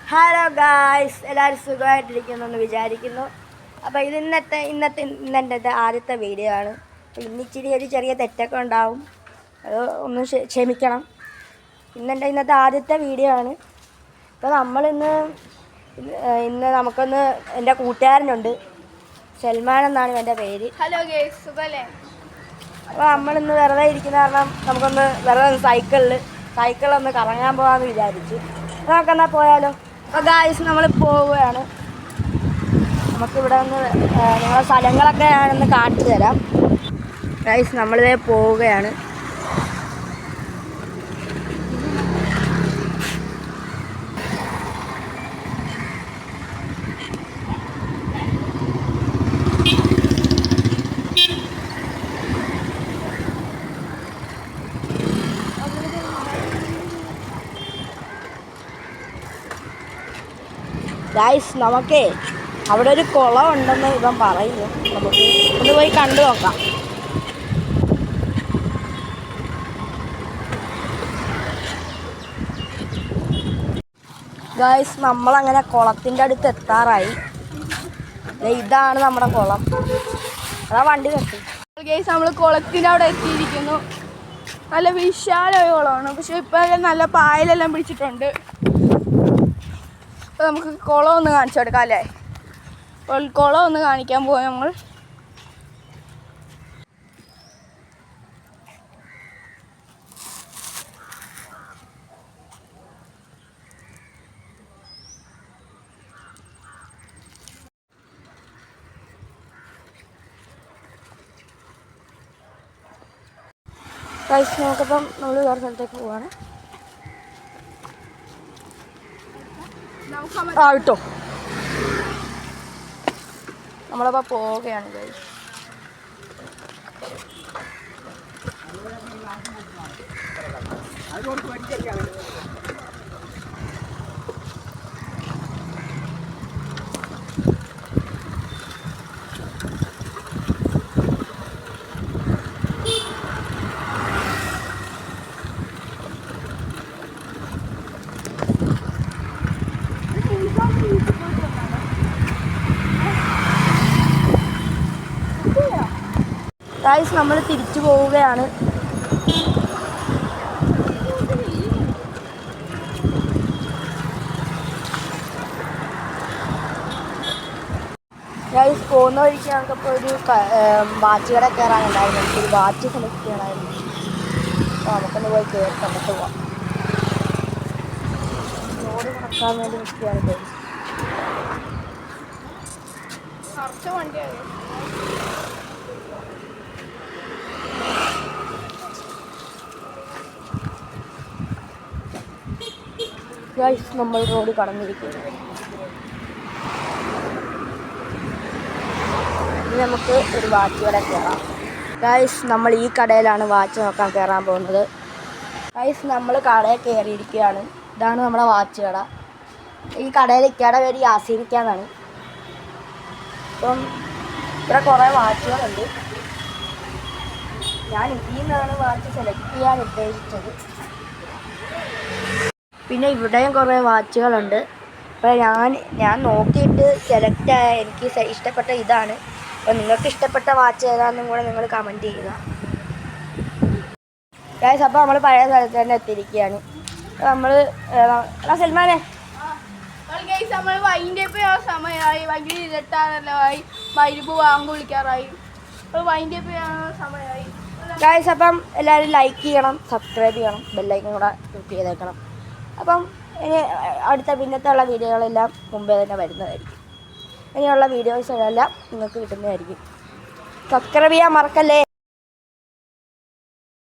Hello guys, എല്ലാവരും സുഖമായിട്ടിരിക്കുന്നു എന്ന് വിചാരിക്കുന്നു. അപ്പോൾ ഇത് ഇന്നെൻ്റെ ആദ്യത്തെ വീഡിയോ ആണ്. അപ്പോൾ ഇന്നിച്ചിരി ഒരു ചെറിയ തെറ്റൊക്കെ ഉണ്ടാവും, അത് ഒന്ന് ക്ഷമിക്കണം. ഇന്നത്തെ ആദ്യത്തെ വീഡിയോ ആണ്. അപ്പോൾ ഇന്ന് നമുക്കൊന്ന് എൻ്റെ കൂട്ടുകാരനുണ്ട്, സൽമാൻ എന്നാണ് എൻ്റെ പേര്. ഹലോ ഗേസ്, സുഖല്ലേ? അപ്പോൾ നമ്മളിന്ന് വെറുതെ ഇരിക്കുന്ന കാരണം നമുക്കൊന്ന് വെറുതെ സൈക്കിളൊന്ന് കറങ്ങാൻ പോകാമെന്ന് വിചാരിച്ചു. നമുക്കെന്നാൽ പോയാലോ? അപ്പോൾ ഗായ്സ്, നമ്മൾ പോവുകയാണ്. നമുക്കിവിടെ നിന്ന് നിങ്ങളുടെ സ്ഥലങ്ങളൊക്കെ ഞാനൊന്ന് കാണിച്ചു തരാം. ഗായ്സ്, നമ്മളിതേ പോവുകയാണ്. ഗായ്സ്, നമുക്കേ അവിടെ ഒരു കുളം ഉണ്ടെന്ന് ഇവൻ പറയുന്നു. നമുക്ക് ഒന്ന് പോയി കണ്ടു നോക്കാം. ഗായ്സ്, നമ്മളങ്ങനെ കുളത്തിൻ്റെ അടുത്ത് എത്താറായി. ഇതാണ് നമ്മുടെ കുളം. അതാ വണ്ടി നിർത്തി. ഗേസ്, നമ്മൾ കുളത്തിൻ്റെ അവിടെ എത്തിയിരിക്കുന്നു. നല്ല വിശാലമായ കുളമാണ്, പക്ഷെ ഇപ്പം നല്ല പായലെല്ലാം പിടിച്ചിട്ടുണ്ട്. അപ്പോൾ നമുക്ക് കുളം ഒന്ന് കാണിച്ചു കൊടുക്കാം അല്ലേ? അപ്പോൾ കുളം ഒന്ന് കാണിക്കാൻ പോയി നമ്മൾ. നമുക്കിപ്പം നമ്മൾ വേറെ സ്ഥലത്തേക്ക് പോവാണ്. കേട്ടോ, നമ്മളപ്പോൾ പോവുകയാണ് ഗൈസ്. ഗൈസ്, നമ്മൾ തിരിച്ചു പോവുകയാണ്. ഗൈസ്, പോകുന്ന വഴിക്ക് ഞങ്ങൾക്കിപ്പോൾ ഒരു വാച്ച് കട കയറാനുണ്ടായിരുന്നു. എനിക്കൊരു വാച്ച് സെലക്ട് ചെയ്യണമായിരുന്നു. അപ്പോൾ നമുക്കൊന്ന് പോയി കണ്ടിട്ട് പോവാം. റോഡ് നടക്കാൻ വേണ്ടി നിൽക്കുകയാണ് ഗൈസ്. കുറച്ച് വണ്ടിയാണ്. ഗൈസ്, നമ്മൾ റോഡ് കടന്നിരിക്കുന്നു. ഇനി നമുക്ക് ഒരു വാച്ച് കട കയറാം. ഗൈസ്, നമ്മൾ ഈ കടയിലാണ് വാച്ച് നോക്കാൻ കയറാൻ പോകുന്നത്. ഗൈസ്, നമ്മൾ കടയിൽ കയറിയിരിക്കുകയാണ്. ഇതാണ് നമ്മുടെ വാച്ച് കട. ഈ കടയിൽ ഇക്കയുടെ പേര് യാസീനിക്കാന്നാണ്. അപ്പം ഇവിടെ കുറേ വാച്ചുകളുണ്ട്. ഞാൻ ഇതിൽ നിന്നാണ് വാച്ച് സെലക്ട് ചെയ്യാൻ ഉദ്ദേശിച്ചത്. പിന്നെ ഇവിടെയും കുറേ വാച്ചുകളുണ്ട്. അപ്പോൾ ഞാൻ നോക്കിയിട്ട് എനിക്ക് ഇഷ്ടപ്പെട്ട ഇതാണ്. അപ്പോൾ നിങ്ങൾക്ക് ഇഷ്ടപ്പെട്ട വാച്ച് ഏതാണെന്നും കൂടെ നിങ്ങൾ കമൻറ്റ് ചെയ്യുക ഗൈസ്. അപ്പോൾ നമ്മൾ പഴയ സ്ഥലത്ത് തന്നെ എത്തിയിരിക്കുകയാണ്. അപ്പോൾ നമ്മൾ സൽമാനെ, നമ്മൾ വൈൻഡപ്പ് ചെയ്യാൻ സമയമായി. ഭയങ്കര ഇരുട്ടാണല്ലോ ആയി. മരുമ്പ് വാങ്ങി വിളിക്കാറായി. അപ്പോൾ വൈൻഡപ്പ് ചെയ്യാൻ സമയമായി ഗൈസ്. അപ്പം എല്ലാവരും ലൈക്ക് ചെയ്യണം, സബ്സ്ക്രൈബ് ചെയ്യണം, ബെല്ലൈക്കൻ കൂടെ ക്ലിക്ക് ചെയ്തേക്കണം. അപ്പം ഇനി പിന്നത്തെ ഉള്ള വീഡിയോകളെല്ലാം മുമ്പേ തന്നെ വരുന്നതായിരിക്കും. ഇനിയുള്ള വീഡിയോസെല്ലാം നിങ്ങൾക്ക് കിട്ടുന്നതായിരിക്കും. സബ്സ്ക്രൈബ് ചെയ്യാൻ മറക്കല്ലേ.